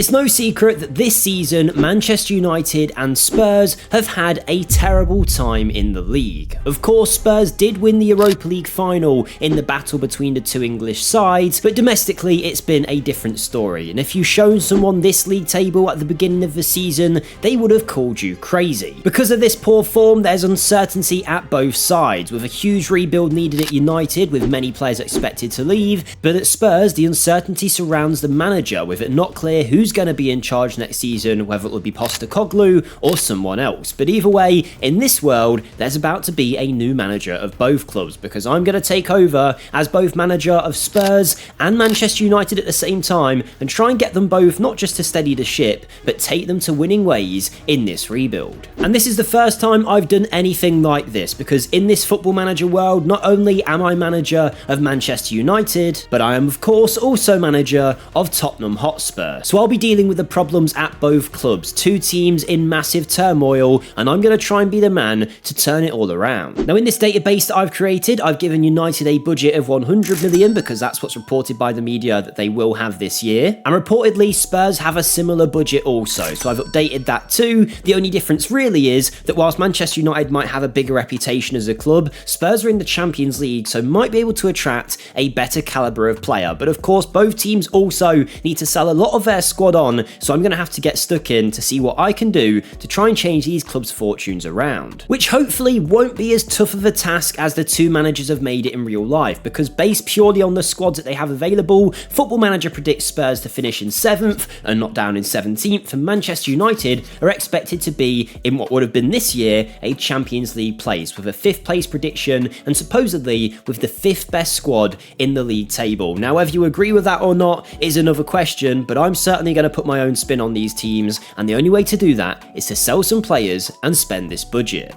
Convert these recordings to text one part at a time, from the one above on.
It's no secret that this season, Manchester United and Spurs have had a terrible time in the league. Of course, Spurs did win the Europa League final in the battle between the two English sides, but domestically it's been a different story, and if you've shown someone this league table at the beginning of the season, they would have called you crazy. Because of this poor form, there's uncertainty at both sides, with a huge rebuild needed at United with many players expected to leave, but at Spurs the uncertainty surrounds the manager, with it not clear who's going to be in charge next season, whether it will be Postecoglou or someone else. But either way, in this world there's about to be a new manager of both clubs, because I'm going to take over as both manager of Spurs and Manchester United at the same time and try and get them both not just to steady the ship, but take them to winning ways in this rebuild. And this is the first time I've done anything like this, because in this football manager world, not only am I manager of Manchester United, but I am of course also manager of Tottenham Hotspur. So I'll be dealing with the problems at both clubs, two teams in massive turmoil, and I'm going to try and be the man to turn it all around. Now in this database that I've created, I've given United a budget of 100 million because that's what's reported by the media that they will have this year, and reportedly Spurs have a similar budget also, so I've updated that too. The only difference really is that whilst Manchester United might have a bigger reputation as a club, Spurs are in the Champions League, so might be able to attract a better calibre of player. But of course both teams also need to sell a lot of their squad on, so I'm going to have to get stuck in to see what I can do to try and change these clubs' fortunes around, which hopefully won't be as tough of a task as the two managers have made it in real life, because based purely on the squads that they have available, Football Manager predicts Spurs to finish in 7th and not down in 17th, and Manchester United are expected to be in what would have been this year a Champions League place, with a 5th place prediction and supposedly with the 5th best squad in the league table. Now whether you agree with that or not is another question, but I'm certainly going to put my own spin on these teams, and the only way to do that is to sell some players and spend this budget.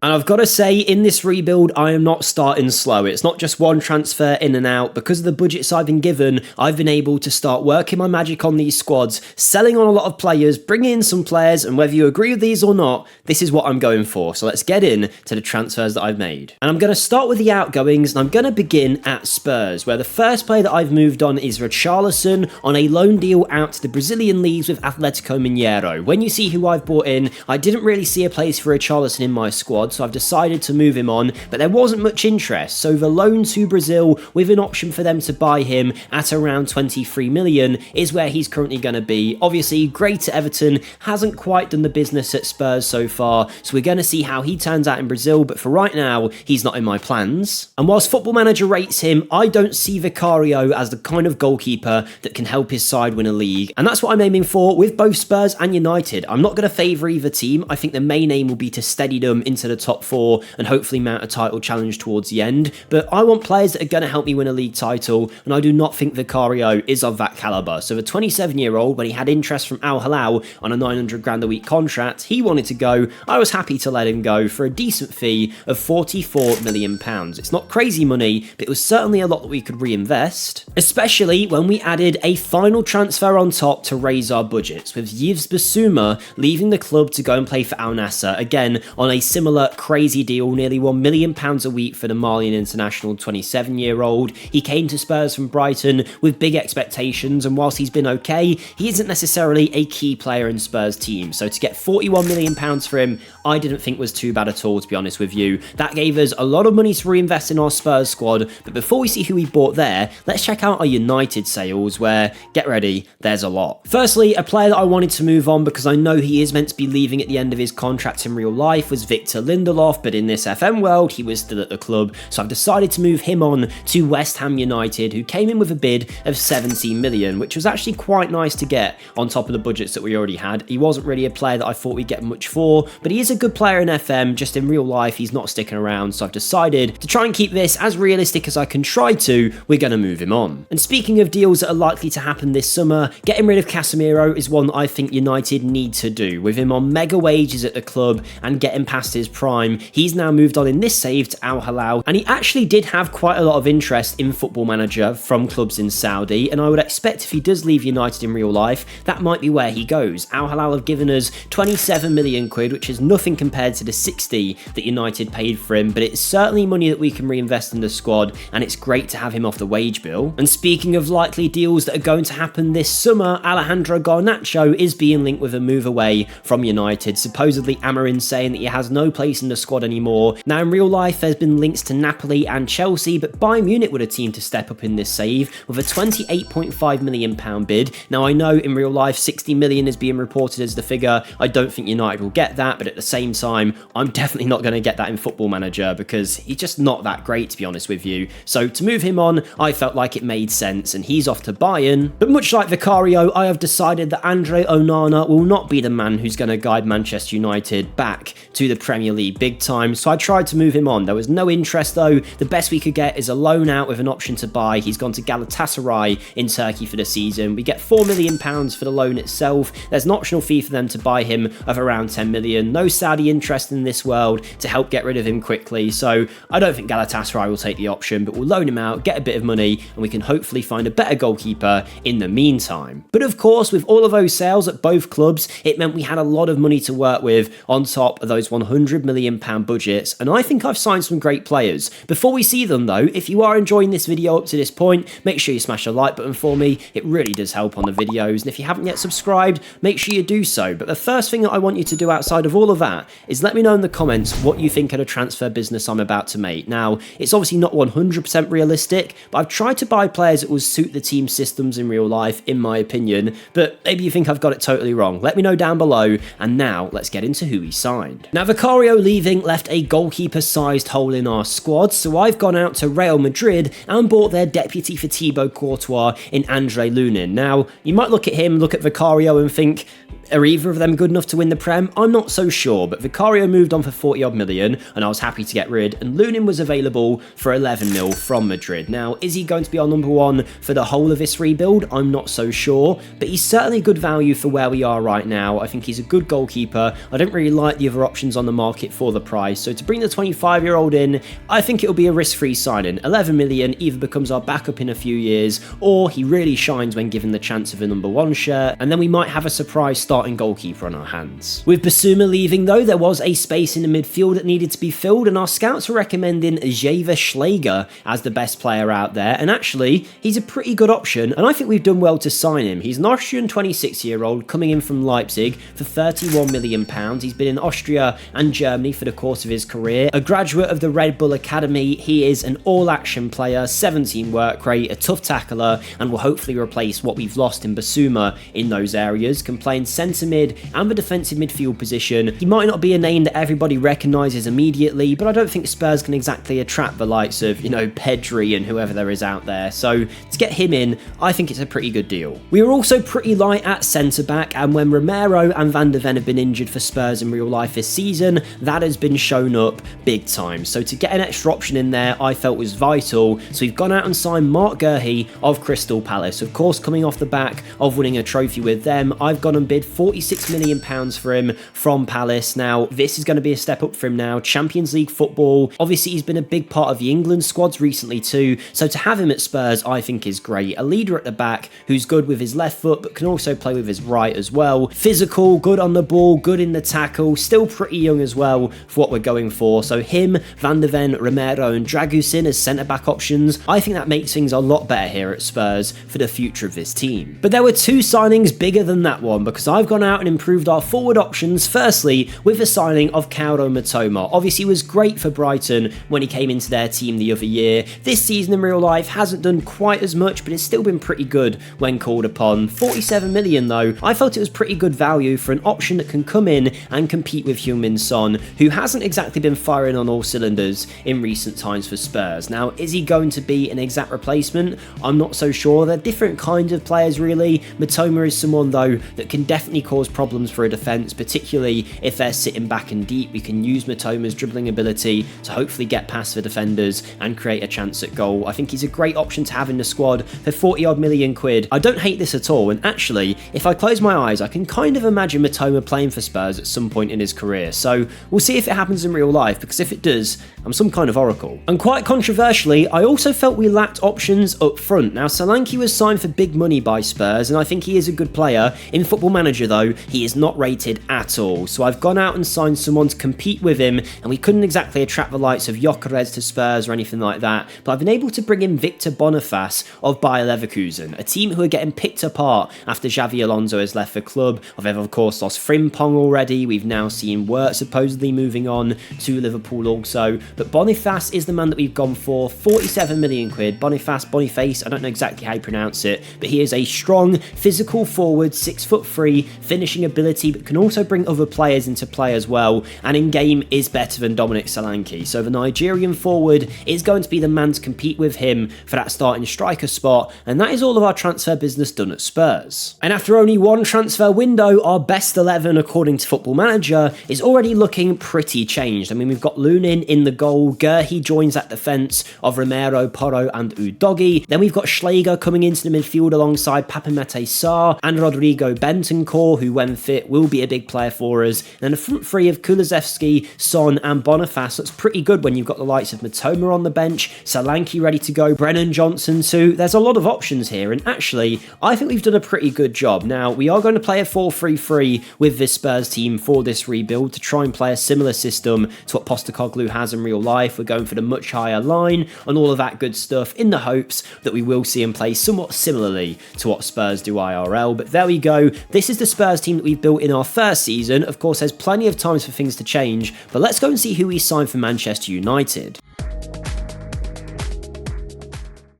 And I've got to say, in this rebuild, I am not starting slow. It's not just one transfer in and out. Because of the budgets I've been given, I've been able to start working my magic on these squads, selling on a lot of players, bringing in some players, and whether you agree with these or not, this is what I'm going for. So let's get in to the transfers that I've made. And I'm going to start with the outgoings, and I'm going to begin at Spurs, where the first player that I've moved on is Richarlison on a loan deal out to the Brazilian leagues with Atletico Mineiro. When you see who I've brought in, I didn't really see a place for Richarlison in my squad, so I've decided to move him on, but there wasn't much interest, so the loan to Brazil with an option for them to buy him at around 23 million is where he's currently going to be. Obviously, great at Everton, hasn't quite done the business at Spurs so far, so we're going to see how he turns out in Brazil, but for right now, he's not in my plans. And whilst Football Manager rates him, I don't see Vicario as the kind of goalkeeper that can help his side win a league, and that's what I'm aiming for with both Spurs and United. I'm not going to favour either team. I think the main aim will be to steady them into the top 4 and hopefully mount a title challenge towards the end, but I want players that are going to help me win a league title, and I do not think Vicario is of that calibre. So the 27-year-old, when he had interest from Al Hilal on a 900 grand a week contract, he wanted to go. I was happy to let him go for a decent fee of £44 million. It's not crazy money, but it was certainly a lot that we could reinvest, especially when we added a final transfer on top to raise our budgets, with Yves Bissouma leaving the club to go and play for Al Nassr, again on a similar crazy deal, nearly £1 million a week for the Malian international 27-year-old. He came to Spurs from Brighton with big expectations, and whilst he's been okay, he isn't necessarily a key player in Spurs' team. So to get £41 million for him, I didn't think was too bad at all, to be honest with you. That gave us a lot of money to reinvest in our Spurs squad, but before we see who we bought there, let's check out our United sales, where, get ready, there's a lot. Firstly, a player that I wanted to move on because I know he is meant to be leaving at the end of his contract in real life was Victor Lindelof, but in this FM world, he was still at the club, so I've decided to move him on to West Ham United, who came in with a bid of 17 million, which was actually quite nice to get on top of the budgets that we already had. He wasn't really a player that I thought we'd get much for, but he is a good player in FM, just in real life, he's not sticking around, so I've decided to try and keep this as realistic as I can try to. We're going to move him on. And speaking of deals that are likely to happen this summer, getting rid of Casemiro is one that I think United need to do, with him on mega wages at the club and getting past his prime. prime. He's now moved on in this save to Al Hilal, and he actually did have quite a lot of interest in Football Manager from clubs in Saudi, and I would expect if he does leave United in real life, that might be where he goes. Al Hilal have given us 27 million quid, which is nothing compared to the 60 that United paid for him, but it's certainly money that we can reinvest in the squad, and it's great to have him off the wage bill. And speaking of likely deals that are going to happen this summer, Alejandro Garnacho is being linked with a move away from United. Supposedly Amarin saying that he has no place in the squad anymore. Now in real life there's been links to Napoli and Chelsea, but Bayern Munich were a team to step up in this save with a £28.5 million bid. Now I know in real life 60 million is being reported as the figure. I don't think United will get that, but at the same time I'm definitely not going to get that in Football Manager because he's just not that great, to be honest with you. So to move him on, I felt like it made sense, and he's off to Bayern. But much like Vicario, I have decided that Andre Onana will not be the man who's going to guide Manchester United back to the Premier League big time, so I tried to move him on. There was no interest though. The best we could get is a loan out with an option to buy. He's gone to Galatasaray in Turkey for the season. We get £4 million for the loan itself. There's an optional fee for them to buy him of around 10 million. No Saudi interest in this world to help get rid of him quickly, so I don't think Galatasaray will take the option, but we'll loan him out, get a bit of money, and we can hopefully find a better goalkeeper in the meantime. But of course, with all of those sales at both clubs, it meant we had a lot of money to work with on top of those £100 million budgets, and I think I've signed some great players. Before we see them though, if you are enjoying this video up to this point, make sure you smash a like button for me. It really does help on the videos, and if you haven't yet subscribed, make sure you do so. But the first thing that I want you to do outside of all of that is let me know in the comments what you think of the transfer business I'm about to make. Now, it's obviously not 100% realistic, but I've tried to buy players that will suit the team systems in real life, in my opinion, but maybe you think I've got it totally wrong. Let me know down below, and now let's get into who he signed. Now, Vicario leaving left a goalkeeper-sized hole in our squad, so I've gone out to Real Madrid and bought their deputy for Thibaut Courtois in Andre Lunin. Now, you might look at him, look at Vicario and think, are either of them good enough to win the Prem? I'm not so sure, but Vicario moved on for 40 odd million, and I was happy to get rid, and Lunin was available for 11 mil from Madrid. Now, is he going to be our number one for the whole of this rebuild? I'm not so sure, but he's certainly good value for where we are right now. I think he's a good goalkeeper. I don't really like the other options on the market for the price, so to bring the 25-year-old in, I think it'll be a risk-free signing. 11 million either becomes our backup in a few years, or he really shines when given the chance of a number one shirt, and then we might have a surprise starting goalkeeper on our hands. With Basuma leaving though, there was a space in the midfield that needed to be filled, and our scouts were recommending Javier Schläger as the best player out there, and actually he's a pretty good option, and I think we've done well to sign him. He's an Austrian 26-year-old coming in from Leipzig for £31 million. He's been in Austria and Germany for the course of his career. A graduate of the Red Bull Academy, he is an all-action player, 17 work rate, a tough tackler, and will hopefully replace what we've lost in Basuma in those areas. Can play in centre mid and the defensive midfield position. He might not be a name that everybody recognises immediately, but I don't think Spurs can exactly attract the likes of, Pedri and whoever there is out there. So to get him in, I think it's a pretty good deal. We were also pretty light at centre-back, and when Romero and Van de Ven have been injured for Spurs in real life this season, that has been shown up big time. So to get an extra option in there, I felt was vital. So we've gone out and signed Mark Guehi of Crystal Palace. Of course, coming off the back of winning a trophy with them, I've gone and bid £46 million for him from Palace. Now, this is going to be a step up for him now. Champions League football. Obviously, he's been a big part of the England squads recently too, so to have him at Spurs, I think is great. A leader at the back who's good with his left foot, but can also play with his right as well. Physical, good on the ball, good in the tackle, still pretty young as well for what we're going for. So him, Van de Ven, Romero and Dragusin as centre-back options, I think that makes things a lot better here at Spurs for the future of this team. But there were two signings bigger than that one, because I've gone out and improved our forward options, firstly with the signing of Kaoru Mitoma. Obviously, he was great for Brighton when he came into their team the other year. This season in real life hasn't done quite as much, but it's still been pretty good when called upon. 47 million though, I felt it was pretty good value for an option that can come in and compete with Heung-min Son, who hasn't exactly been firing on all cylinders in recent times for Spurs. Now, is he going to be an exact replacement? I'm not so sure. They're different kinds of players really. Mitoma is someone though that can definitely definitely cause problems for a defence, particularly if they're sitting back and deep. We can use Mitoma's dribbling ability to hopefully get past the defenders and create a chance at goal. I think he's a great option to have in the squad for 40 odd million quid. I don't hate this at all, and actually, if I close my eyes, I can kind of imagine Mitoma playing for Spurs at some point in his career. So we'll see if it happens in real life, because if it does, I'm some kind of oracle. And quite controversially, I also felt we lacked options up front. Now, Solanke was signed for big money by Spurs, and I think he is a good player. In Football Manager, though, he is not rated at all. So I've gone out and signed someone to compete with him, and we couldn't exactly attract the likes of Gyökeres to Spurs or anything like that. But I've been able to bring in Victor Boniface of Bayer Leverkusen, a team who are getting picked apart after Xavi Alonso has left the club. I've of course lost Frimpong already. We've now seen Wirtz supposedly moving on to Liverpool also. But Boniface is the man that we've gone for. 47 million quid. Boniface, I don't know exactly how you pronounce it, but he is a strong, physical forward, 6'3", finishing ability, but can also bring other players into play as well, and in game is better than Dominic Solanke. So the Nigerian forward is going to be the man to compete with him for that starting striker spot, and that is all of our transfer business done at Spurs. And after only one transfer window, our best 11 according to Football Manager is already looking pretty changed. I mean, we've got Lunin in the goal, Gerhi joins that defence of Romero, Porro and Udogi. Then we've got Schläger coming into the midfield alongside Papamete Sarr and Rodrigo Bentancur, who when fit will be a big player for us. And then a front three of Kulusevski, Son and Boniface. That's pretty good when you've got the likes of Mitoma on the bench, Solanke ready to go, Brennan Johnson too. There's a lot of options here, and actually I think we've done a pretty good job. Now, we are going to play a 4-3-3 with this Spurs team for this rebuild to try and play a similar system to what Postecoglou has in real life. We're going for the much higher line and all of that good stuff in the hopes that we will see him play somewhat similarly to what Spurs do IRL. But there we go. This is the Spurs team that we've built in our first season. Of course, there's plenty of times for things to change, but let's go and see who we signed for Manchester United.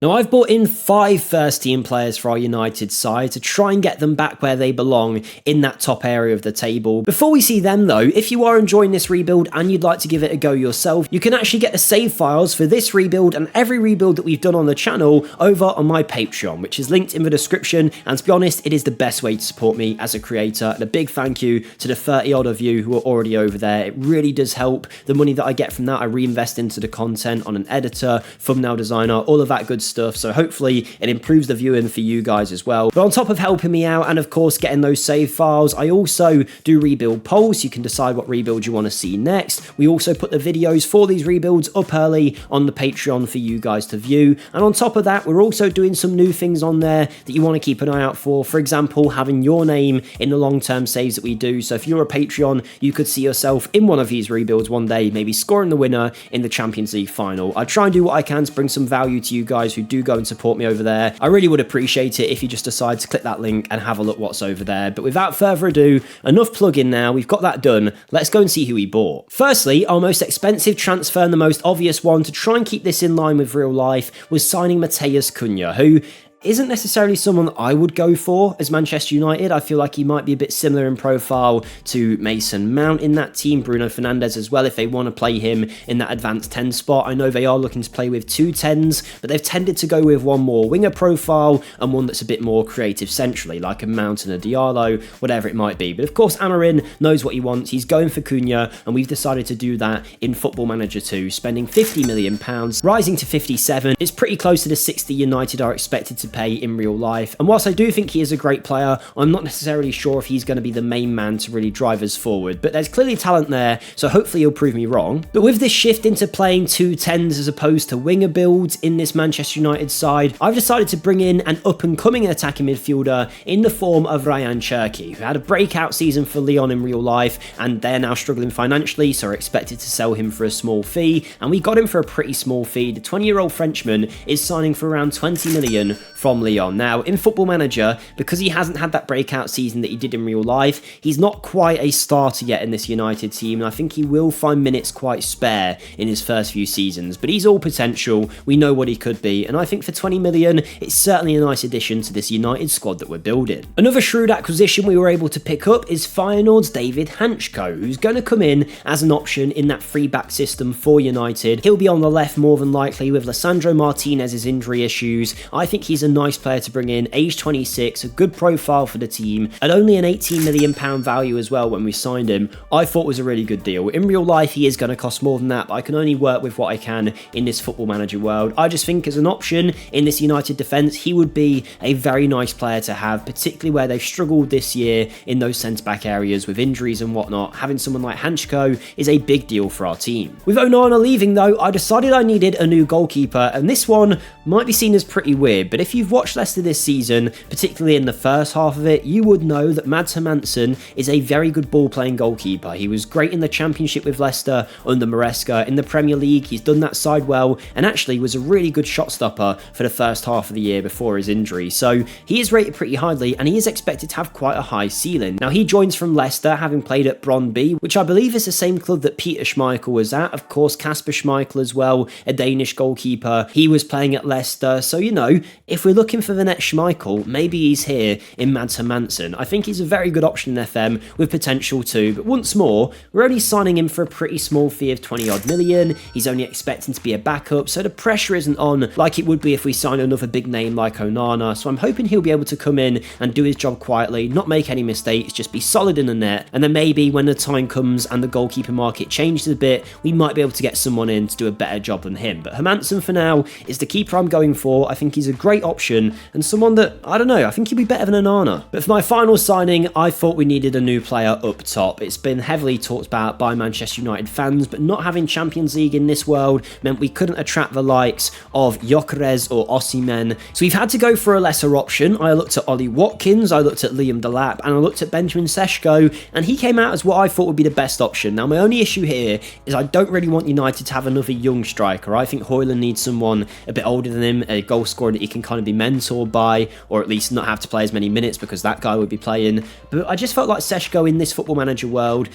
Now, I've brought in 5 first-team players for our United side to try and get them back where they belong in that top area of the table. Before we see them, though, if you are enjoying this rebuild and you'd like to give it a go yourself, you can actually get the save files for this rebuild and every rebuild that we've done on the channel over on my Patreon, which is linked in the description. And to be honest, it is the best way to support me as a creator. And a big thank you to the 30-odd of you who are already over there. It really does help. The money that I get from that, I reinvest into the content on an editor, thumbnail designer, all of that good stuff. So hopefully it improves the viewing for you guys as well. But on top of helping me out and of course getting those save files, I also do rebuild polls. You can decide what rebuild you want to see next. We also put the videos for these rebuilds up early on the Patreon for you guys to view. And on top of that, we're also doing some new things on there that you want to keep an eye out for. For example, having your name in the long-term saves that we do. So if you're a Patreon, you could see yourself in one of these rebuilds one day, maybe scoring the winner in the Champions League final. I try and do what I can to bring some value to you guys who do go and support me over there. I really would appreciate it if you just decide to click that link and have a look what's over there. But without further ado, enough plug-in now. We've got that done. Let's go and see who we bought. Firstly, our most expensive transfer and the most obvious one to try and keep this in line with real life was signing Matheus Cunha, who isn't necessarily someone that I would go for as Manchester United. I feel like he might be a bit similar in profile to Mason Mount in that team, Bruno Fernandes as well, if they want to play him in that advanced 10 spot. I know they are looking to play with 2 10s, but they've tended to go with one more winger profile and one that's a bit more creative centrally, like a Mount and a Diallo, whatever it might be. But of course, Amorim knows what he wants. He's going for Cunha, and we've decided to do that in Football Manager 2, spending £50 million, rising to 57. It's pretty close to the 60 United are expected to pay in real life. And whilst I do think he is a great player, I'm not necessarily sure if he's going to be the main man to really drive us forward. But there's clearly talent there, so hopefully he'll prove me wrong. But with this shift into playing 2 10s as opposed to winger builds in this Manchester United side, I've decided to bring in an up-and-coming attacking midfielder in the form of Ryan Cherki, who had a breakout season for Lyon in real life, and they're now struggling financially, so are expected to sell him for a small fee. And we got him for a pretty small fee. The 20-year-old Frenchman is signing for around 20 million from Lyon. Now, in Football Manager, because he hasn't had that breakout season that he did in real life, he's not quite a starter yet in this United team, and I think he will find minutes quite spare in his first few seasons. But he's all potential. We know what he could be, and I think for 20 million, it's certainly a nice addition to this United squad that we're building. Another shrewd acquisition we were able to pick up is Feyenoord's David Hanchko, who's going to come in as an option in that free-back system for United. He'll be on the left more than likely with Lisandro Martinez's injury issues. I think he's a nice player to bring in, age 26, a good profile for the team, and only an £18 million value as well when we signed him, I thought was a really good deal. In real life, he is going to cost more than that, but I can only work with what I can in this Football Manager world. I just think as an option in this United defence, he would be a very nice player to have, particularly where they've struggled this year in those centre-back areas with injuries and whatnot. Having someone like Hanchko is a big deal for our team. With Onana leaving though, I decided I needed a new goalkeeper, and this one might be seen as pretty weird, but if you've watched Leicester this season, particularly in the first half of it, you would know that Mads Hermansen is a very good ball-playing goalkeeper. He was great in the Championship with Leicester under Maresca. In the Premier League, he's done that side well, and actually was a really good shot stopper for the first half of the year before his injury. So he is rated pretty highly, and he is expected to have quite a high ceiling. Now, he joins from Leicester, having played at Brøndby, which I believe is the same club that Peter Schmeichel was at. Of course, Kasper Schmeichel as well, a Danish goalkeeper. He was playing at Leicester, so you know, if we're looking for the next Schmeichel, maybe he's here in Mads Hermansen. I think he's a very good option in FM with potential too, but once more, we're only signing him for a pretty small fee of 20 odd million. He's only expecting to be a backup, so the pressure isn't on like it would be if we sign another big name like Onana. So I'm hoping he'll be able to come in and do his job quietly, not make any mistakes, just be solid in the net, and then maybe when the time comes and the goalkeeper market changes a bit, we might be able to get someone in to do a better job than him. But Hermansen for now is the keeper I'm going for. I think he's a great option and someone that, I don't know, I think he'll be better than Onana. But for my final signing, I thought we needed a new player up top. It's been heavily talked about by Manchester United fans, but not having Champions League in this world meant we couldn't attract the likes of Gyökeres or Osimhen. So we've had to go for a lesser option. I looked at Ollie Watkins, I looked at Liam Delap, and I looked at Benjamin Sesko, and he came out as what I thought would be the best option. Now, my only issue here is I don't really want United to have another young striker. I think Højlund needs someone a bit older than him, a goal scorer that he can kind of be mentored by, or at least not have to play as many minutes because that guy would be playing. But I just felt like Sesko in this Football Manager world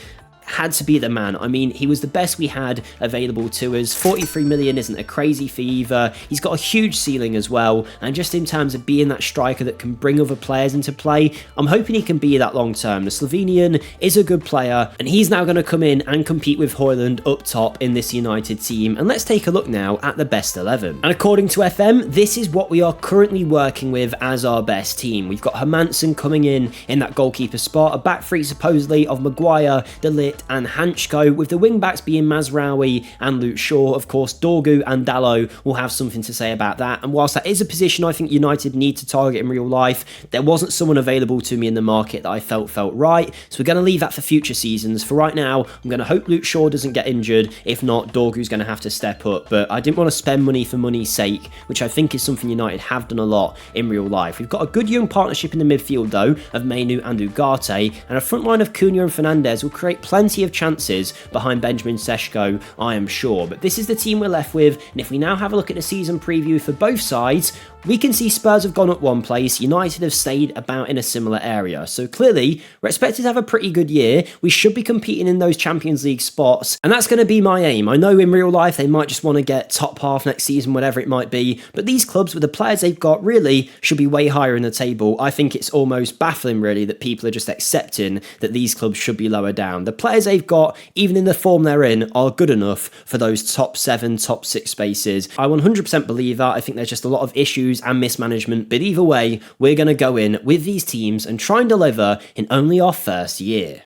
had to be the man. I mean, he was the best we had available to us. 43 million isn't a crazy fee either. He's got a huge ceiling as well, and just in terms of being that striker that can bring other players into play, I'm hoping he can be that long term. The Slovenian is a good player, and he's now going to come in and compete with Højlund up top in this United team. And let's take a look now at the best 11. And according to FM, this is what we are currently working with as our best team. We've got Hermansen coming in that goalkeeper spot, a back three supposedly of Maguire, De Ligt and Hanchko, with the wing-backs being Mazraoui and Luke Shaw. Of course, Dorgu and Dalot will have something to say about that, and whilst that is a position I think United need to target in real life, there wasn't someone available to me in the market that I felt right, so we're going to leave that for future seasons. For right now, I'm going to hope Luke Shaw doesn't get injured. If not, Dorgu's going to have to step up, but I didn't want to spend money for money's sake, which I think is something United have done a lot in real life. We've got a good young partnership in the midfield though, of Mainoo and Ugarte, and a front line of Cunha and Fernandes will create plenty of chances behind Benjamin Sesko, I am sure. But this is the team we're left with, and if we now have a look at the season preview for both sides, we can see Spurs have gone up one place, United have stayed about in a similar area. So clearly, we're expected to have a pretty good year. We should be competing in those Champions League spots, and that's going to be my aim. I know in real life they might just want to get top half next season, whatever it might be, but these clubs with the players they've got really should be way higher in the table. I think it's almost baffling really that people are just accepting that these clubs should be lower down. The players they've got, even in the form they're in, are good enough for those top 7, top 6 spaces. I 100% believe that. I think there's just a lot of issues and mismanagement, but either way, we're going to go in with these teams and try and deliver in only our first year.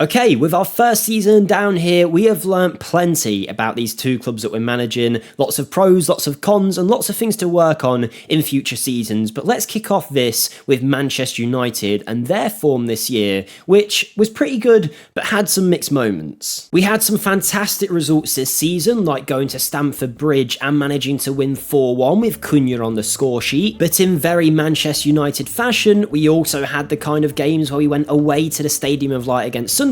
Okay, with our first season down here, we have learnt plenty about these two clubs that we're managing. Lots of pros, lots of cons, and lots of things to work on in future seasons. But let's kick off this with Manchester United and their form this year, which was pretty good, but had some mixed moments. We had some fantastic results this season, like going to Stamford Bridge and managing to win 4-1 with Cunha on the score sheet. But in very Manchester United fashion, we also had the kind of games where we went away to the Stadium of Light against Sunderland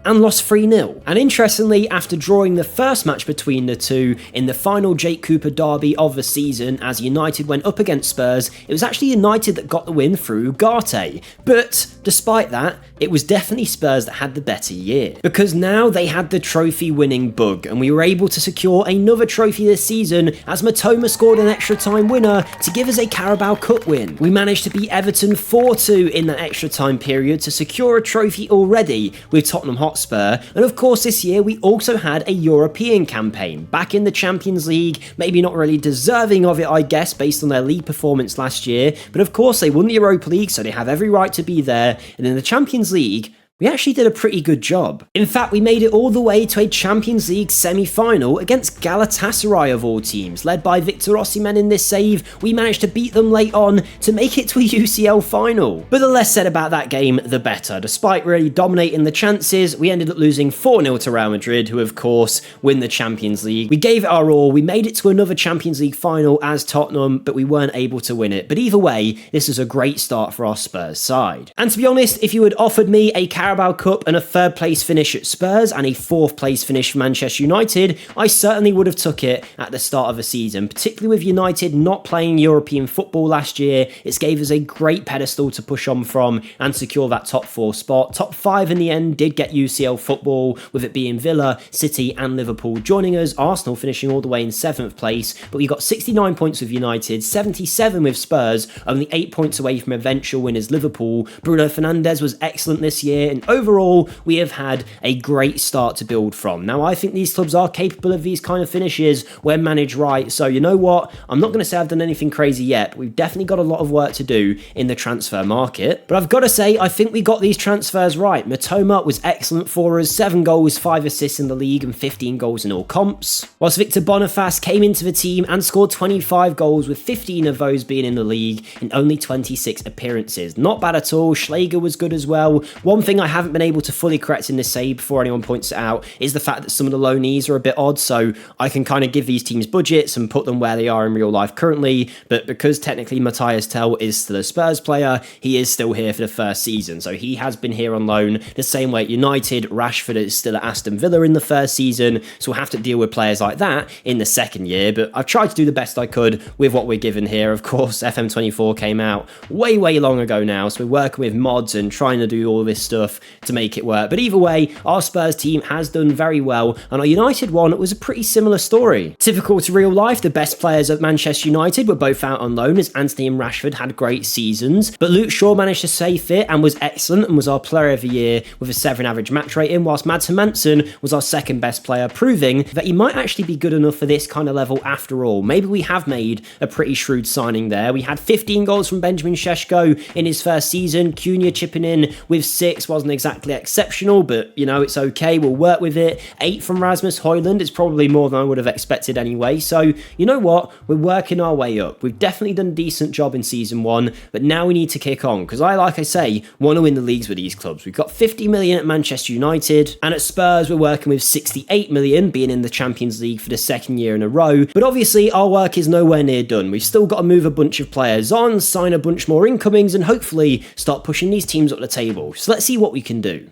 and lost 3-0. And interestingly, after drawing the first match between the two in the final Jake Cooper derby of the season, as United went up against Spurs, it was actually United that got the win through Ugarte. But despite that, it was definitely Spurs that had the better year, because now they had the trophy winning bug, and we were able to secure another trophy this season as Matoma scored an extra time winner to give us a Carabao Cup win. We managed to beat Everton 4-2 in that extra time period to secure a trophy already, with Tottenham Hotspur. And of course this year we also had a European campaign, back in the Champions League, maybe not really deserving of it I guess based on their league performance last year, but of course they won the Europa League so they have every right to be there, and in the Champions League we actually did a pretty good job. In fact, we made it all the way to a Champions League semi-final against Galatasaray of all teams. Led by Victor Osimhen in this save, we managed to beat them late on to make it to a UCL final. But the less said about that game, the better. Despite really dominating the chances, we ended up losing 4-0 to Real Madrid, who of course win the Champions League. We gave it our all, we made it to another Champions League final as Tottenham, but we weren't able to win it. But either way, this is a great start for our Spurs side. And to be honest, if you had offered me a Carabao Cup and a 3rd place finish at Spurs and a 4th place finish for Manchester United, I certainly would have took it at the start of the season, particularly with United not playing European football last year. It gave us a great pedestal to push on from and secure that top 4 spot. Top 5 in the end did get UCL football, with it being Villa, City and Liverpool joining us, Arsenal finishing all the way in 7th place, but we got 69 points with United, 77 with Spurs, only 8 points away from eventual winners Liverpool. Bruno Fernandes was excellent this year, and overall we have had a great start to build from. Now I think these clubs are capable of these kind of finishes when managed right, so you know what, I'm not going to say I've done anything crazy yet, but we've definitely got a lot of work to do in the transfer market. But I've got to say, I think we got these transfers right. Matoma was excellent for us, 7 goals, 5 assists in the league and 15 goals in all comps, whilst Victor Boniface came into the team and scored 25 goals, with 15 of those being in the league in only 26 appearances. Not bad at all. Schläger was good as well. One thing I haven't been able to fully correct in this save before anyone points it out is the fact that some of the loanees are a bit odd, so I can kind of give these teams budgets and put them where they are in real life currently, but because technically Matthias Tell is still a Spurs player, he is still here for the first season, so he has been here on loan the same way at United. Rashford is still at Aston Villa in the first season, so we'll have to deal with players like that in the second year, but I've tried to do the best I could with what we're given here. Of course, FM24 came out way long ago now, so we're working with mods and trying to do all this stuff to make it work. But either way, our Spurs team has done very well, and our United one was a pretty similar story. Typical to real life, the best players at Manchester United were both out on loan, as Anthony and Rashford had great seasons, but Luke Shaw managed to stay fit and was excellent and was our player of the year with a 7 average match rating, whilst Mads Hermansen was our second best player, proving that he might actually be good enough for this kind of level after all. Maybe we have made a pretty shrewd signing there. We had 15 goals from Benjamin Šeško in his first season. Cunha chipping in with 6 wasn't exactly exceptional, but you know, it's okay, we'll work with it. 8 from Rasmus Højlund is probably more than I would have expected anyway, so you know what, we're working our way up. We've definitely done a decent job in season 1, but now we need to kick on, because like I say, want to win the leagues with these clubs. We've got 50 million at Manchester United, and at Spurs we're working with 68 million, being in the Champions League for the second year in a row, but obviously our work is nowhere near done. We've still got to move a bunch of players on, sign a bunch more incomings, and hopefully start pushing these teams up the table. So let's see what we can do.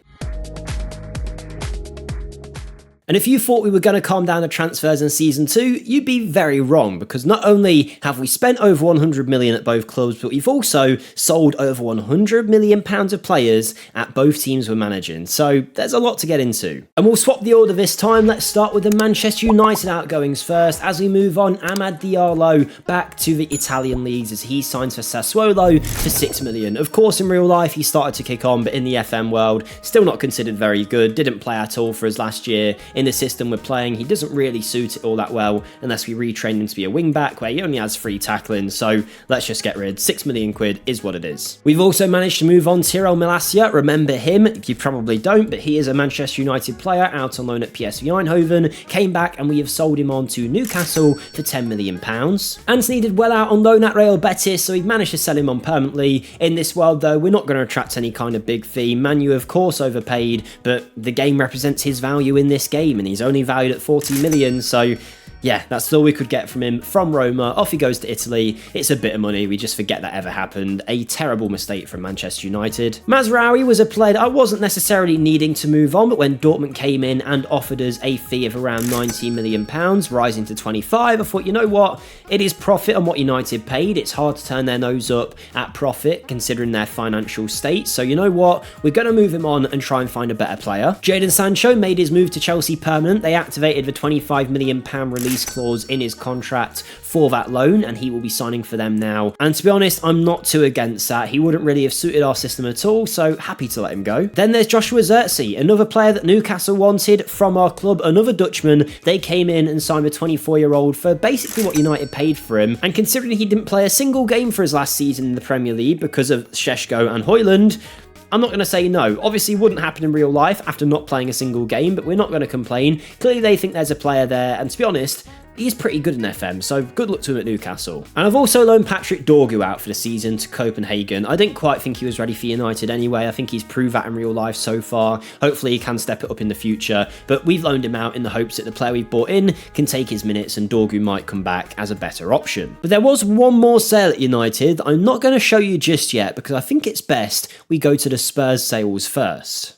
And if you thought we were going to calm down the transfers in Season 2, you'd be very wrong, because not only have we spent over 100 million at both clubs, but we've also sold over 100 million pounds of players at both teams we're managing. So there's a lot to get into. And we'll swap the order this time. Let's start with the Manchester United outgoings first. As we move on, Amad Diallo back to the Italian leagues as he signs for Sassuolo for 6 million. Of course, in real life, he started to kick on, but in the FM world, still not considered very good. Didn't play at all for us last year. In the system we're playing, he doesn't really suit it all that well unless we retrain him to be a wing back, where he only has 3 tackling, so let's just get rid. 6 million quid is what it is. We've also managed to move on Tyrell Malacia. Remember him? You probably don't, but he is a Manchester United player out on loan at PSV Eindhoven, came back and we have sold him on to Newcastle for £10 million. Anthony did well out on loan at Real Betis, so we've managed to sell him on permanently. In this world though, we're not going to attract any kind of big fee. Manu of course overpaid, but the game represents his value in this game, and he's only valued at 40 million, so yeah, that's all we could get from him from Roma. Off he goes to Italy. It's a bit of money. We just forget that ever happened. A terrible mistake from Manchester United. Mazraoui was a player that I wasn't necessarily needing to move on, but when Dortmund came in and offered us a fee of around £19 million, rising to 25, I thought, you know what? It is profit on what United paid. It's hard to turn their nose up at profit considering their financial state. So you know what? We're going to move him on and try and find a better player. Jadon Sancho made his move to Chelsea permanent. They activated the £25 million release release clause in his contract for that loan, and he will be signing for them now. And to be honest, I'm not too against that. He wouldn't really have suited our system at all, so happy to let him go. Then there's Joshua Zirkzee, another player that Newcastle wanted from our club, another Dutchman. They came in and signed a 24-year-old for basically what United paid for him, and considering he didn't play a single game for his last season in the Premier League because of Šeško and Højlund, I'm not going to say no. Obviously, it wouldn't happen in real life after not playing a single game, but we're not going to complain. Clearly, they think there's a player there, and to be honest, he's pretty good in FM, so good luck to him at Newcastle. And I've also loaned Patrick Dorgu out for the season to Copenhagen. I didn't quite think he was ready for United anyway. I think he's proved that in real life so far. Hopefully he can step it up in the future, but we've loaned him out in the hopes that the player we've bought in can take his minutes and Dorgu might come back as a better option. But there was one more sale at United that I'm not going to show you just yet because I think it's best we go to the Spurs sales first.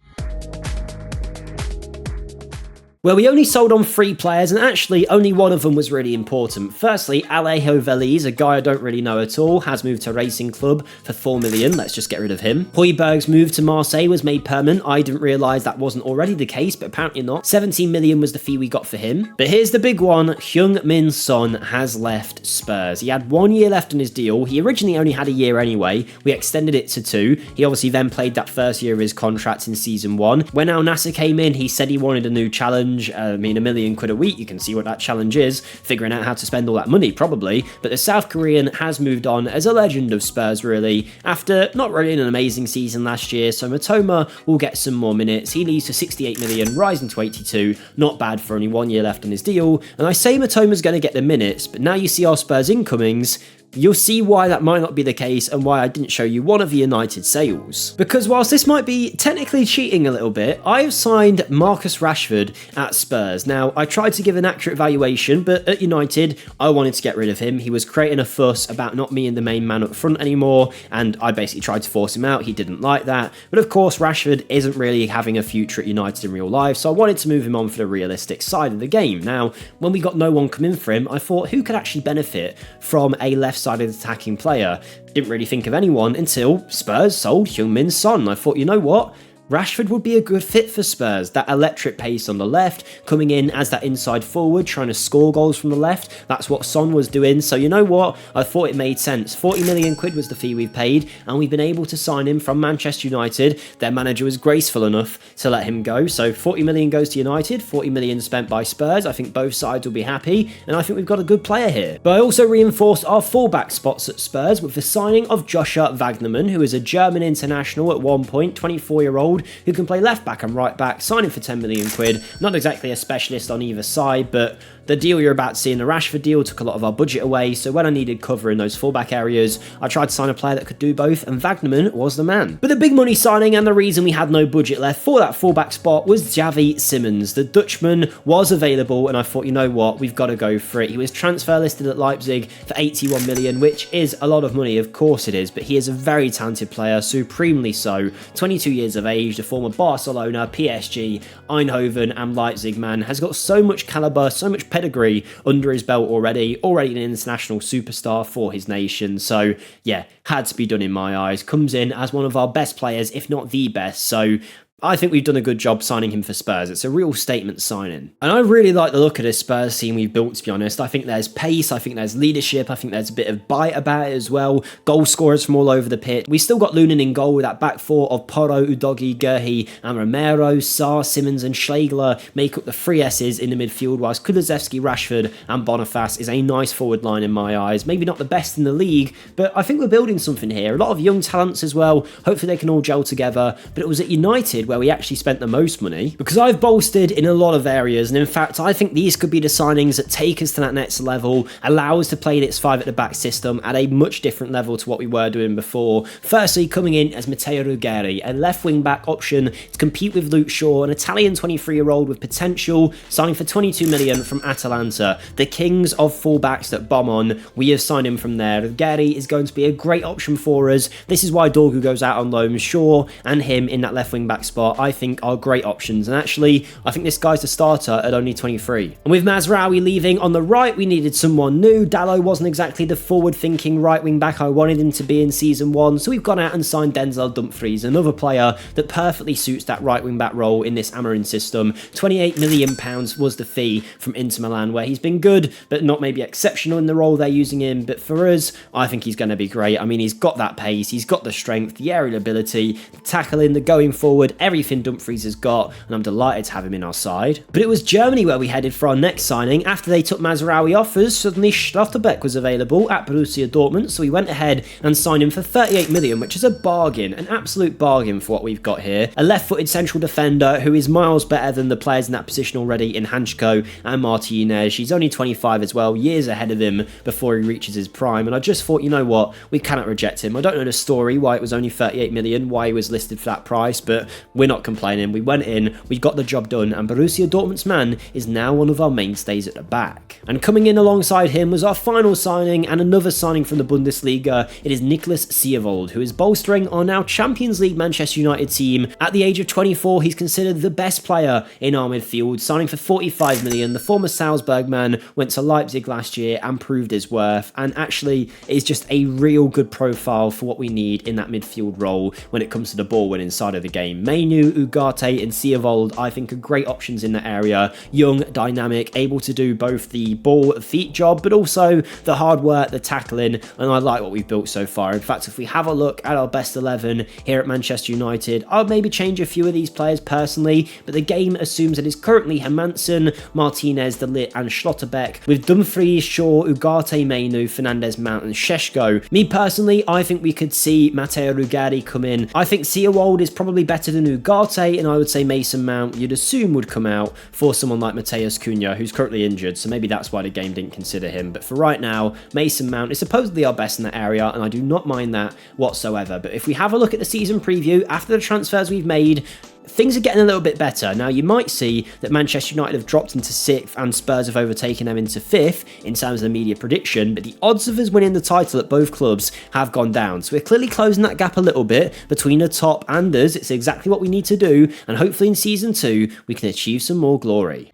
Well, we only sold on 3 players, and actually only one of them was really important. Firstly, Alejo Veliz, a guy I don't really know at all, has moved to Racing Club for 4 million. Let's just get rid of him. Højbjerg's move to Marseille was made permanent. I didn't realise that wasn't already the case, but apparently not. 17 million was the fee we got for him. But here's the big one. Heung-min Son has left Spurs. He had 1 year left on his deal. He originally only had a year anyway. We extended it to 2. He obviously then played that first year of his contract in season 1. When Al Nassr came in, he said he wanted a new challenge. I mean, £1 million a week, you can see what that challenge is, figuring out how to spend all that money, probably. But the South Korean has moved on as a legend of Spurs, really, after not really an amazing season last year, so Matoma will get some more minutes. He leaves to 68 million, rising to 82, not bad for only 1 year left on his deal. And I say Matoma's going to get the minutes, but now you see our Spurs incomings, you'll see why that might not be the case and why I didn't show you one of the United sales. Because whilst this might be technically cheating a little bit, I have signed Marcus Rashford at Spurs. Now, I tried to give an accurate valuation, but at United, I wanted to get rid of him. He was creating a fuss about not being the main man up front anymore, and I basically tried to force him out. He didn't like that. But of course, Rashford isn't really having a future at United in real life, so I wanted to move him on for the realistic side of the game. Now, when we got no one coming for him, I thought, who could actually benefit from a left-sided attacking player? Didn't really think of anyone until Spurs sold Heung-min Son. I thought, you know what? Rashford would be a good fit for Spurs. That electric pace on the left, coming in as that inside forward, trying to score goals from the left. That's what Son was doing. So you know what? I thought it made sense. 40 million quid was the fee we've paid, and we've been able to sign him from Manchester United. Their manager was graceful enough to let him go. So 40 million goes to United, 40 million spent by Spurs. I think both sides will be happy, and I think we've got a good player here. But I also reinforced our fullback spots at Spurs with the signing of Joshua Wagnerman, who is a German international at one point, 24-year-old, who can play left back and right back, signing for 10 million quid. Not exactly a specialist on either side, but the deal you're about to see in the Rashford deal took a lot of our budget away, so when I needed cover in those fullback areas, I tried to sign a player that could do both, and Wagnerman was the man. But the big money signing and the reason we had no budget left for that fullback spot was Xavi Simons. The Dutchman was available, and I thought, you know what, we've got to go for it. He was transfer listed at Leipzig for 81 million, which is a lot of money, of course it is, but he is a very talented player, supremely so. 22 years of age, the former Barcelona, PSG, Eindhoven and Leipzig man, has got so much caliber, so much pedigree under his belt already an international superstar for his nation. So yeah, had to be done in my eyes. Comes in as one of our best players, if not the best. So I think we've done a good job signing him for Spurs. It's a real statement signing. And I really like the look of this Spurs team we've built, to be honest. I think there's pace, I think there's leadership, I think there's a bit of bite about it as well. Goal scorers from all over the pitch. We still got Lunin in goal with that back four of Porro, Udogi, Gerhi and Romero. Sarr, Simmons and Schlegler make up the three S's in the midfield, whilst Kulusevski, Rashford and Boniface is a nice forward line in my eyes. Maybe not the best in the league, but I think we're building something here. A lot of young talents as well. Hopefully they can all gel together. But it was at United where we actually spent the most money, because I've bolstered in a lot of areas, and in fact I think these could be the signings that take us to that next level, allow us to play this 5 at the back system at a much different level to what we were doing before. Firstly, coming in as Matteo Ruggeri, a left wing back option to compete with Luke Shaw, an Italian 23-year-old with potential, signing for 22 million from Atalanta, the kings of fullbacks that bomb on. We have signed him from there. Ruggeri is going to be a great option for us. This is why Dorgu goes out on loan. Shaw and him in that left wing back spot far, I think are great options. And actually, I think this guy's the starter at only 23. And with Mazraoui leaving on the right, we needed someone new. Dalot wasn't exactly the forward-thinking right-wing back I wanted him to be in Season 1, so we've gone out and signed Denzel Dumfries, another player that perfectly suits that right-wing back role in this Amorim system. £28 million was the fee from Inter Milan, where he's been good, but not maybe exceptional in the role they're using him. But for us, I think he's going to be great. I mean, he's got that pace, he's got the strength, the aerial ability, the tackling, the going forward, everything Dumfries has got, and I'm delighted to have him in our side. But it was Germany where we headed for our next signing. After they took Mazraoui offers, suddenly Schlotterbeck was available at Borussia Dortmund, so we went ahead and signed him for 38 million, which is a bargain, an absolute bargain for what we've got here. A left-footed central defender who is miles better than the players in that position already in Hanchko and Martinez. He's only 25 as well, years ahead of him before he reaches his prime, and I just thought, you know what, we cannot reject him. I don't know the story why it was only 38 million, why he was listed for that price, but we're not complaining. We went in, we got the job done, and Borussia Dortmund's man is now one of our mainstays at the back. And coming in alongside him was our final signing, and another signing from the Bundesliga. It is Niklas Siervold, who is bolstering our now Champions League Manchester United team. At the age of 24, he's considered the best player in our midfield, signing for 45 million. The former Salzburg man went to Leipzig last year and proved his worth, and actually is just a real good profile for what we need in that midfield role when it comes to the ball winning side of the game. Mainu, Ugarte and Siervold, I think, are great options in that area. Young, dynamic, able to do both the ball feet job, but also the hard work, the tackling, and I like what we've built so far. In fact, if we have a look at our best 11 here at Manchester United, I'll maybe change a few of these players personally, but the game assumes that it's currently Hermansen, Martinez, De Ligt and Schlotterbeck, with Dumfries, Shaw, Ugarte, Mainu, Fernandes, Mount and Šeško. Me personally, I think we could see Matteo Ruggeri come in. I think Sierwold is probably better than Ugarte, and I would say Mason Mount, you'd assume, would come out for someone like Mateus Cunha, who's currently injured, so maybe that's why the game didn't consider him. But for right now, Mason Mount is supposedly our best in that area, and I do not mind that whatsoever. But if we have a look at the season preview, after the transfers we've made, things are getting a little bit better. Now, you might see that Manchester United have dropped into 6th and Spurs have overtaken them into 5th in terms of the media prediction, but the odds of us winning the title at both clubs have gone down. So we're clearly closing that gap a little bit between the top and us. It's exactly what we need to do, and hopefully in Season 2 we can achieve some more glory.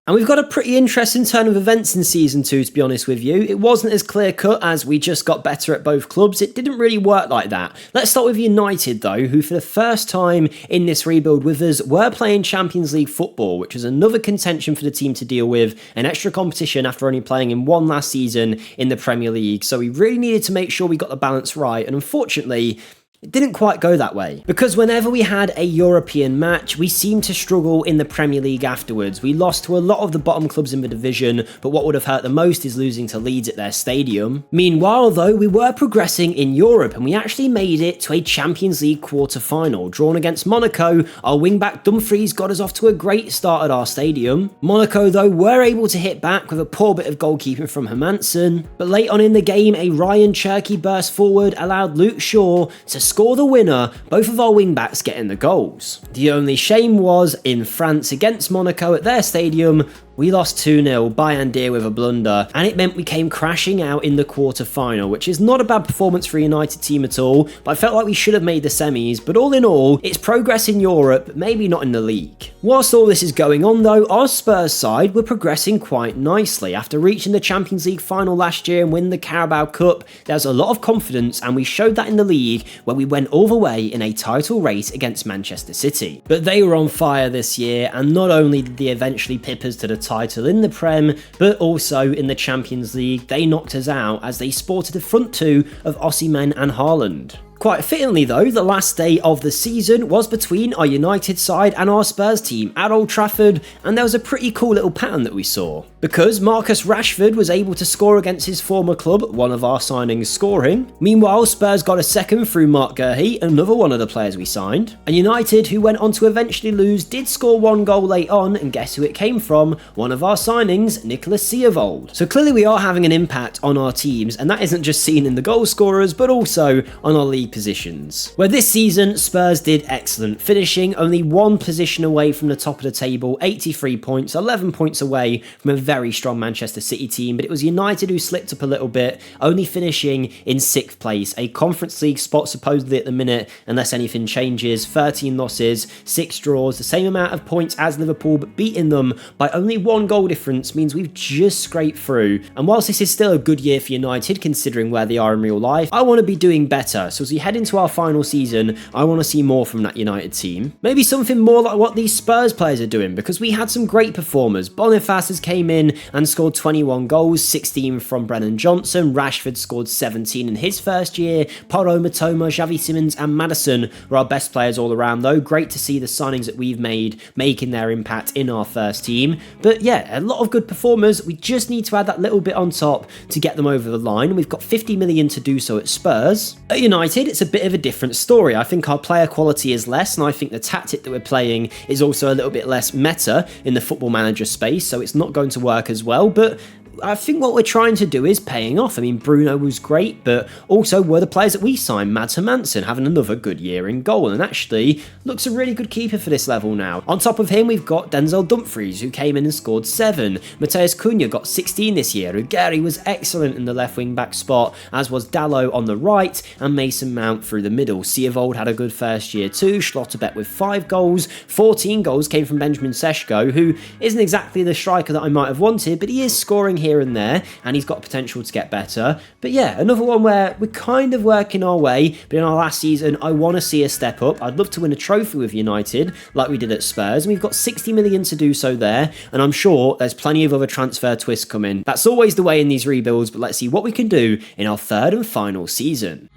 And we've got a pretty interesting turn of events in Season 2, to be honest with you. It wasn't as clear-cut as we just got better at both clubs. It didn't really work like that. Let's start with United, though, who for the first time in this rebuild with us were playing Champions League football, which was another contention for the team to deal with, an extra competition after only playing in one last season in the Premier League. So we really needed to make sure we got the balance right, and unfortunately, it didn't quite go that way, because whenever we had a European match, we seemed to struggle in the Premier League afterwards. We lost to a lot of the bottom clubs in the division, but what would have hurt the most is losing to Leeds at their stadium. Meanwhile, though, we were progressing in Europe, and we actually made it to a Champions League quarter-final. Drawn against Monaco, our wing-back Dumfries got us off to a great start at our stadium. Monaco, though, were able to hit back with a poor bit of goalkeeping from Hermansen, but late on in the game, a Ryan Cherky burst forward allowed Luke Shaw to score the winner, both of our wing-backs getting the goals. The only shame was, in France against Monaco at their stadium, we lost 2-0 by Andir with a blunder, and it meant we came crashing out in the quarter-final, which is not a bad performance for a United team at all, but I felt like we should have made the semis. But all in all, it's progress in Europe, maybe not in the league. Whilst all this is going on though, our Spurs side were progressing quite nicely. After reaching the Champions League final last year and winning the Carabao Cup, there was a lot of confidence, and we showed that in the league where we went all the way in a title race against Manchester City. But they were on fire this year, and not only did they eventually pip us to the title in the Prem, but also in the Champions League, they knocked us out as they sported the front two of Osimhen and Haaland. Quite fittingly though, the last day of the season was between our United side and our Spurs team at Old Trafford, and there was a pretty cool little pattern that we saw. Because Marcus Rashford was able to score against his former club, one of our signings scoring. Meanwhile, Spurs got a second through Mark Gurhey, another one of the players we signed. And United, who went on to eventually lose, did score one goal late on, and guess who it came from? One of our signings, Niklas Siervold. So clearly we are having an impact on our teams, and that isn't just seen in the goal scorers, but also on our league positions. Where this season, Spurs did excellent, finishing only one position away from the top of the table, 83 points, 11 points away from a very strong Manchester City team, but it was United who slipped up a little bit, only finishing in 6th place, a Conference League spot supposedly at the minute, unless anything changes. 13 losses, 6 draws, the same amount of points as Liverpool, but beating them by only 1 goal difference means we've just scraped through. And whilst this is still a good year for United, considering where they are in real life, I want to be doing better. So as we head into our final season, I want to see more from that United team. Maybe something more like what these Spurs players are doing, because we had some great performers. Boniface has came in and scored 21 goals, 16 from Brennan Johnson. Rashford scored 17 in his first year. Porro, Matoma, Xavi Simons and Maddison were our best players all around though. Great to see the signings that we've made making their impact in our first team. But yeah, a lot of good performers. We just need to add that little bit on top to get them over the line. We've got 50 million to do so at Spurs. At United, it's a bit of a different story. I think our player quality is less, and I think the tactic that we're playing is also a little bit less meta in the Football Manager space, so it's not going to work as well. But I think what we're trying to do is paying off. I mean, Bruno was great, but also were the players that we signed. Mads Hermansen having another good year in goal, and actually looks a really good keeper for this level now. On top of him, we've got Denzel Dumfries, who came in and scored 7. Mateus Cunha got 16 this year. Ugari was excellent in the left wing back spot, as was Dalot on the right, and Mason Mount through the middle. Siavold had a good first year too. Schlotterbeck with 5 goals. 14 goals came from Benjamin Sesko, who isn't exactly the striker that I might have wanted, but he is scoring here and there, and he's got potential to get better. But yeah, another one where we're kind of working our way, but in our last season, I want to see a step up. I'd love to win a trophy with United, like we did at Spurs, and we've got 60 million to do so there, and I'm sure there's plenty of other transfer twists coming. That's always the way in these rebuilds, but let's see what we can do in our third and final season.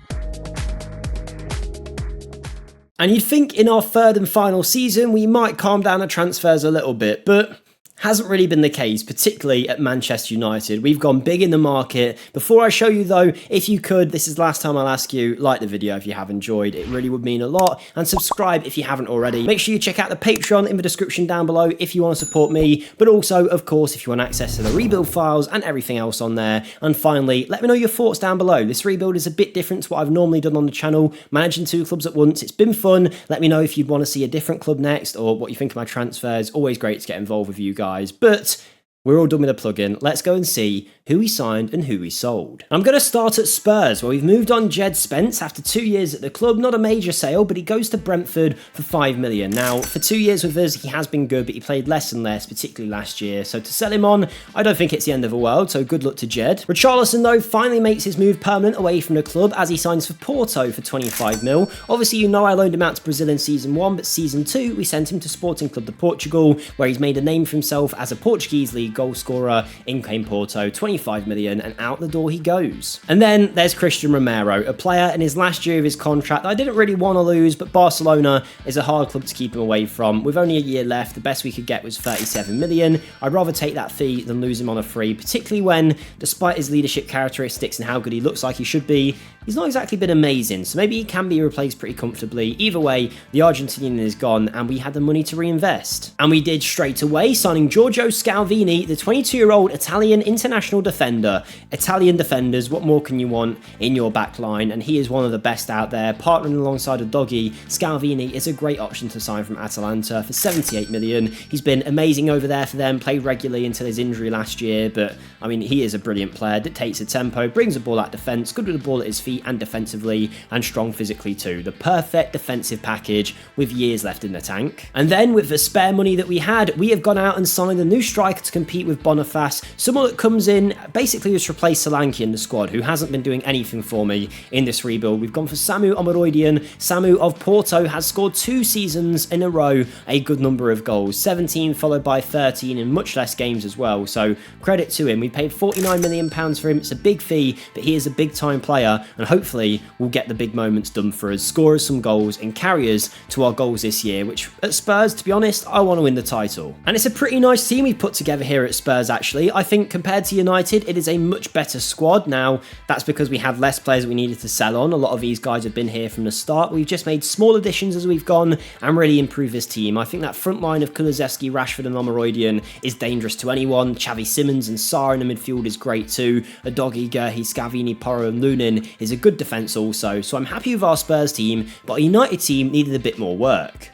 And you'd think in our third and final season, we might calm down the transfers a little bit, but hasn't really been the case, particularly at Manchester United. We've gone big in the market. Before I show you though, if you could, this is the last time I'll ask you, like the video if you have enjoyed, it really would mean a lot, and subscribe if you haven't already. Make sure you check out the Patreon in the description down below if you want to support me, but also, of course, if you want access to the rebuild files and everything else on there. And finally, let me know your thoughts down below. This rebuild is a bit different to what I've normally done on the channel, managing 2 clubs at once. It's been fun. Let me know if you'd want to see a different club next, or what you think of my transfers. Always great to get involved with you guys. But we're all done with the plugin. Let's go and see who we signed and who we sold. I'm going to start at Spurs, where we've moved on Jed Spence after 2 years at the club. Not a major sale, but he goes to Brentford for 5 million. Now, for 2 years with us, he has been good, but he played less and less, particularly last year. So to sell him on, I don't think it's the end of the world, so good luck to Jed. Richarlison, though, finally makes his move permanent away from the club as he signs for Porto for 25 mil. Obviously, you know I loaned him out to Brazil in Season 1, but Season 2, we sent him to Sporting Club de Portugal, where he's made a name for himself as a Portuguese league goal scorer. In came Porto, 25 million, and out the door he goes. And then there's Christian Romero, a player in his last year of his contract that I didn't really want to lose, but Barcelona is a hard club to keep him away from. With only a year left, the best we could get was 37 million. I'd rather take that fee than lose him on a free, particularly when, despite his leadership characteristics and how good he looks like he should be, he's not exactly been amazing, so maybe he can be replaced pretty comfortably. Either way, the Argentinian is gone, and we had the money to reinvest. And we did straight away, signing Giorgio Scalvini, the 22-year-old Italian international defender. Italian defenders, what more can you want in your back line? And he is one of the best out there. Partnering alongside a doggy, Scalvini is a great option to sign from Atalanta for 78 million. He's been amazing over there for them, played regularly until his injury last year, but I mean, he is a brilliant player, dictates the tempo, brings the ball at defence, good with the ball at his feet and defensively, and strong physically too. The perfect defensive package with years left in the tank. And then with the spare money that we had, we have gone out and signed a new striker to compete with Boniface, someone that comes in basically just replace Solanke in the squad, who hasn't been doing anything for me in this rebuild. We've gone for Samu Omoroidian. Samu of Porto has scored 2 seasons in a row a good number of goals, 17 followed by 13 in much less games as well, so credit to him. We paid £49 million for him. It's a big fee, but he is a big time player, and hopefully we'll get the big moments done for us, score us some goals and carry us to our goals this year, which at Spurs, to be honest, I want to win the title. And it's a pretty nice team we've put together here here at Spurs, actually. I think compared to United, it is a much better squad. Now, that's because we had less players that we needed to sell on. A lot of these guys have been here from the start. We've just made small additions as we've gone and really improved this team. I think that front line of Kulusevski, Rashford and Omaroidian is dangerous to anyone. Xavi Simons and Sarr in the midfield is great too. Udogie, Gerhi, Scavini, Porro and Lunin is a good defence also. So I'm happy with our Spurs team, but our United team needed a bit more work.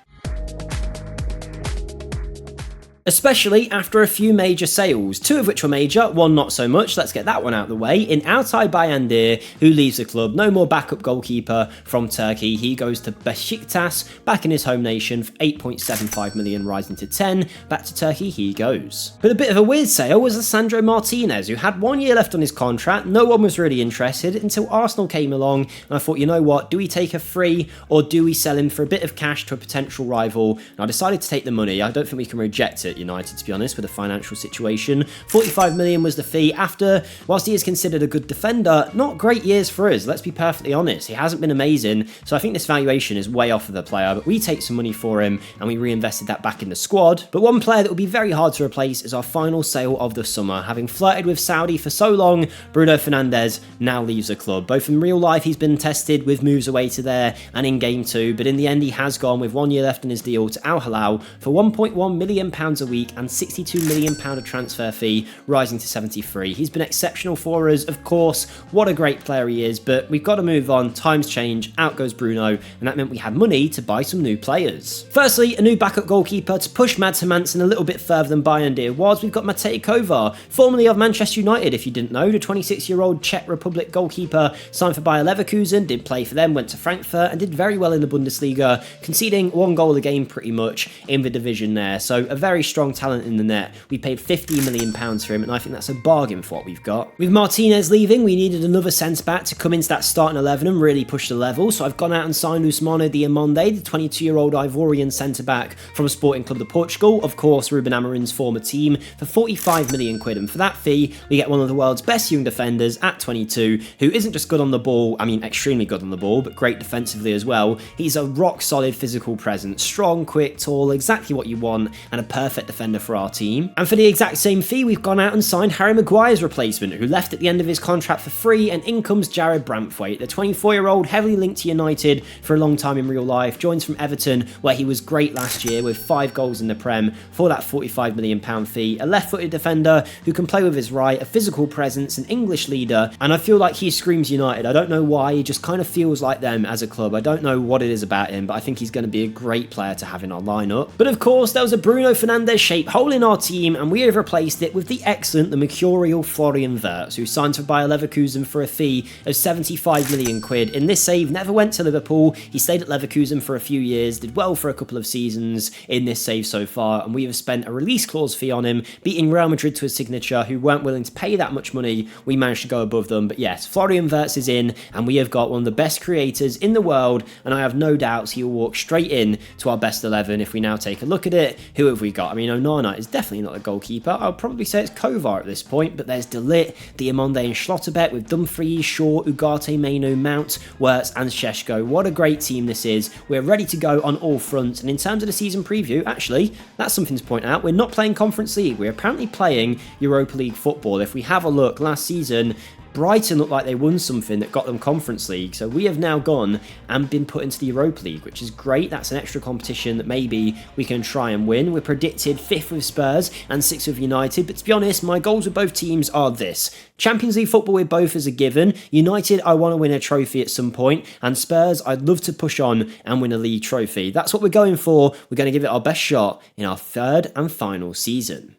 Especially after a few major sales, 2 of which were major, 1 not so much. Let's get that one out of the way. In Altay Bayındır, who leaves the club, no more backup goalkeeper from Turkey. He goes to Besiktas, back in his home nation for 8.75 million, rising to 10. Back to Turkey he goes. But a bit of a weird sale was Sandro Martinez, who had 1 year left on his contract. No one was really interested until Arsenal came along, and I thought, you know what, do we take a free or do we sell him for a bit of cash to a potential rival? And I decided to take the money. I don't think we can reject it, United, to be honest, with the financial situation. 45 million was the fee after, whilst he is considered a good defender, not great years for us, let's be perfectly honest. He hasn't been amazing, so I think this valuation is way off of the player, but we take some money for him and we reinvested that back in the squad. But one player that will be very hard to replace is our final sale of the summer. Having flirted with Saudi for so long, Bruno Fernandes now leaves the club. Both in real life he's been tested with moves away to there and in game 2, but in the end he has gone with 1 year left in his deal to Al Hilal for £1.1 million a week and £62 million of transfer fee, rising to 73. He's been exceptional for us, of course. What a great player he is, but we've got to move on. Times change, out goes Bruno, and that meant we had money to buy some new players. Firstly, a new backup goalkeeper to push Mads Hermansen a little bit further than Bayındır was. We've got Matej Kovar, formerly of Manchester United, if you didn't know. The 26-year-old Czech Republic goalkeeper signed for Bayer Leverkusen, did play for them, went to Frankfurt, and did very well in the Bundesliga, conceding 1 goal a game pretty much in the division there. So a very strong talent in the net. We paid £50 million for him, and I think that's a bargain for what we've got. With Martinez leaving, we needed another centre-back to come into that starting 11 and really push the level, so I've gone out and signed Ousmane Diomande, the 22-year-old Ivorian centre-back from Sporting Club de Portugal, of course Ruben Amorim's former team, for 45 million quid, and for that fee, we get one of the world's best young defenders at 22, who isn't just good on the ball, I mean extremely good on the ball, but great defensively as well. He's a rock-solid physical presence, strong, quick, tall, exactly what you want, and a perfect defender for our team. And for the exact same fee, we've gone out and signed Harry Maguire's replacement, who left at the end of his contract for free, and in comes Jared Branthwaite, the 24-year-old heavily linked to United for a long time in real life, joins from Everton, where he was great last year with 5 goals in the Prem for that £45 million fee, a left-footed defender who can play with his right, a physical presence, an English leader, and I feel like he screams United. I don't know why, he just kind of feels like them as a club. I don't know what it is about him, but I think he's going to be a great player to have in our lineup. But of course, there was a Bruno Fernandes-shaped hole in our team, and we have replaced it with the excellent, the mercurial Florian Wirtz, who signed for Bayer Leverkusen for a fee of 75 million quid. In this save, never went to Liverpool. He stayed at Leverkusen for a few years, did well for a couple of seasons in this save so far, and we have spent a release clause fee on him, beating Real Madrid to his signature, who weren't willing to pay that much money. We managed to go above them, but yes, Florian Wirtz is in, and we have got one of the best creators in the world, and I have no doubts he will walk straight in to our best 11. If we now take a look at it, who have we got? I mean, Onana is definitely not a goalkeeper. I'll probably say it's Kovar at this point, but there's De Ligt, Diomande and Schlotterbeck with Dumfries, Shaw, Ugarte, Mainu, Mount, Wirtz and Šeško. What a great team this is. We're ready to go on all fronts, and in terms of the season preview, actually, that's something to point out. We're not playing Conference League. We're apparently playing Europa League football. If we have a look, last season, Brighton looked like they won something that got them Conference League, so we have now gone and been put into the Europa League, which is great. That's an extra competition that maybe we can try and win. We're predicted 5th with Spurs and 6th with United, but to be honest, my goals with both teams are this. Champions League football with both is a given. United, I want to win a trophy at some point, and Spurs, I'd love to push on and win a league trophy. That's what we're going for. We're going to give it our best shot in our 3rd and final season.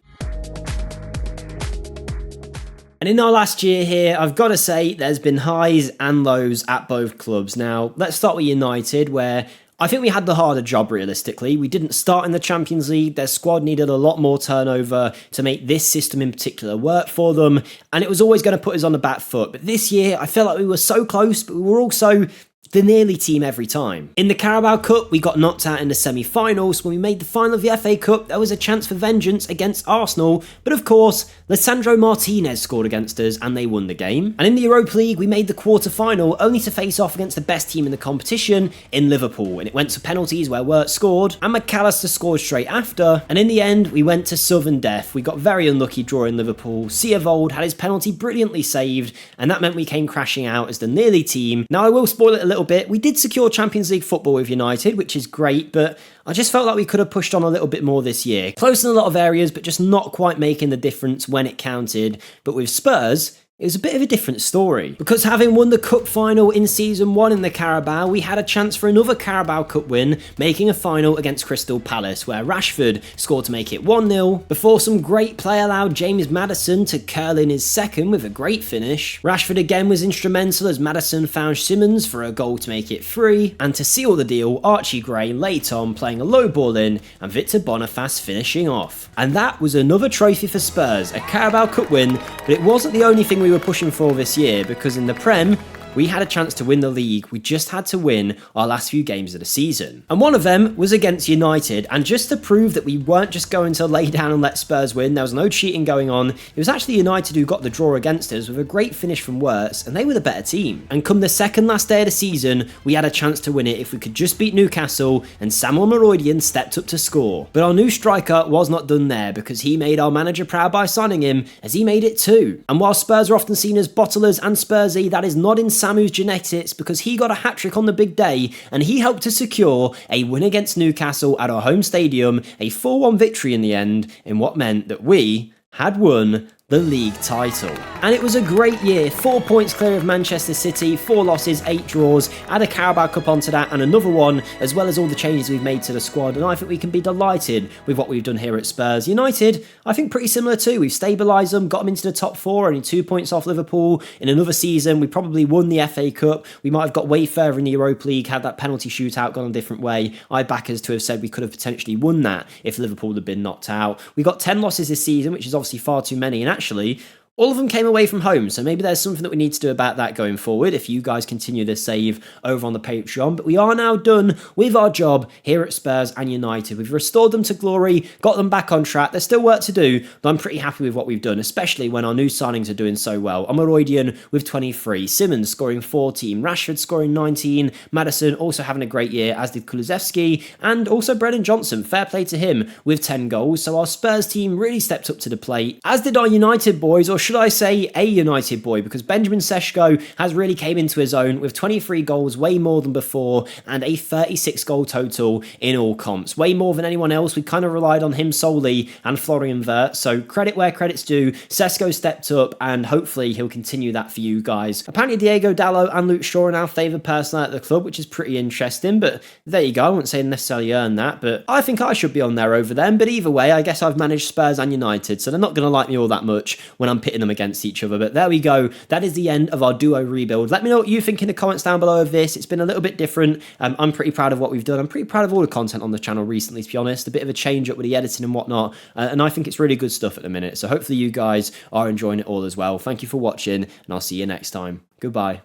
And in our last year here, I've got to say there's been highs and lows at both clubs. Now, let's start with United, where I think we had the harder job realistically. We didn't start in the Champions League. Their squad needed a lot more turnover to make this system in particular work for them. And it was always going to put us on the back foot. But this year, I felt like we were so close, but we were also the nearly team every time. In the Carabao Cup, we got knocked out in the semi-finals. When we made the final of the FA Cup, there was a chance for vengeance against Arsenal, but of course, Lisandro Martinez scored against us and they won the game. And in the Europa League, we made the quarter-final only to face off against the best team in the competition in Liverpool, and it went to penalties where Wirtz scored and McAllister scored straight after, and in the end, we went to sudden death. We got very unlucky drawing Liverpool. Siavold had his penalty brilliantly saved, and that meant we came crashing out as the nearly team. Now, I will spoil it a little bit. We did secure Champions League football with United, which is great, but I just felt like we could have pushed on a little bit more this year. Close in a lot of areas, but just not quite making the difference when it counted. But with Spurs, it was a bit of a different story, because having won the cup final in season 1 in the Carabao, we had a chance for another Carabao Cup win, making a final against Crystal Palace, where Rashford scored to make it 1-0, before some great play allowed James Maddison to curl in his second with a great finish. Rashford again was instrumental as Maddison found Simmons for a goal to make it 3, and to seal the deal, Archie Gray late on playing a low ball in, and Victor Boniface finishing off. And that was another trophy for Spurs, a Carabao Cup win, but it wasn't the only thing we were pushing for this year, because in the Prem, we had a chance to win the league. We just had to win our last few games of the season. And one of them was against United. And just to prove that we weren't just going to lay down and let Spurs win, there was no cheating going on. It was actually United who got the draw against us with a great finish from Wirtz, and they were the better team. And come the second last day of the season, we had a chance to win it if we could just beat Newcastle, and Samuel Moroidian stepped up to score. But our new striker was not done there, because he made our manager proud by signing him, as he made it too. And while Spurs are often seen as bottlers and Spursy, that is not in Samu's genetics, because he got a hat-trick on the big day and he helped to secure a win against Newcastle at our home stadium, a 4-1 victory in the end, in what meant that we had won the league title. And it was a great year, 4 points clear of Manchester City, 4 losses, 8 draws, add a Carabao Cup onto that and another one, as well as all the changes we've made to the squad, and I think we can be delighted with what we've done here at Spurs. United, I think pretty similar too. We've stabilised them, got them into the top 4, only 2 points off Liverpool. In another season, we probably won the FA Cup. We might have got way further in the Europa League had that penalty shootout gone a different way. I backers to have said we could have potentially won that if Liverpool had been knocked out. We got 10 losses this season, which is obviously far too many, and actually, all of them came away from home, so maybe there's something that we need to do about that going forward if you guys continue this save over on the Patreon. But we are now done with our job here at Spurs and United. We've restored them to glory, got them back on track. There's still work to do, but I'm pretty happy with what we've done, especially when our new signings are doing so well. Omoroidian with 23, Simmons scoring 14, Rashford scoring 19, Maddison also having a great year, as did Kulusevski, and also Brennan Johnson, fair play to him, with 10 goals. So our Spurs team really stepped up to the plate, as did our United boys, or should I say a United boy, because Benjamin Sesko has really came into his own with 23 goals, way more than before, and a 36 goal total in all comps. Way more than anyone else. We kind of relied on him solely and Florian Wirtz, so credit where credit's due. Sesko stepped up, and hopefully he'll continue that for you guys. Apparently Diego Dallo and Luke Shaw are now favoured personnel at the club, which is pretty interesting, but there you go. I wouldn't say necessarily earned that, but I think I should be on there over them. But either way, I guess I've managed Spurs and United, so they're not going to like me all that much when I'm pitting them against each other. But there we go. That is the end of our duo rebuild. Let me know what you think in the comments down below of this. It's been a little bit different. I'm pretty proud of what we've done. I'm pretty proud of all the content on the channel recently, to be honest. A bit of a change up with the editing and whatnot. And I think it's really good stuff at the minute. So hopefully you guys are enjoying it all as well. Thank you for watching, and I'll see you next time. Goodbye.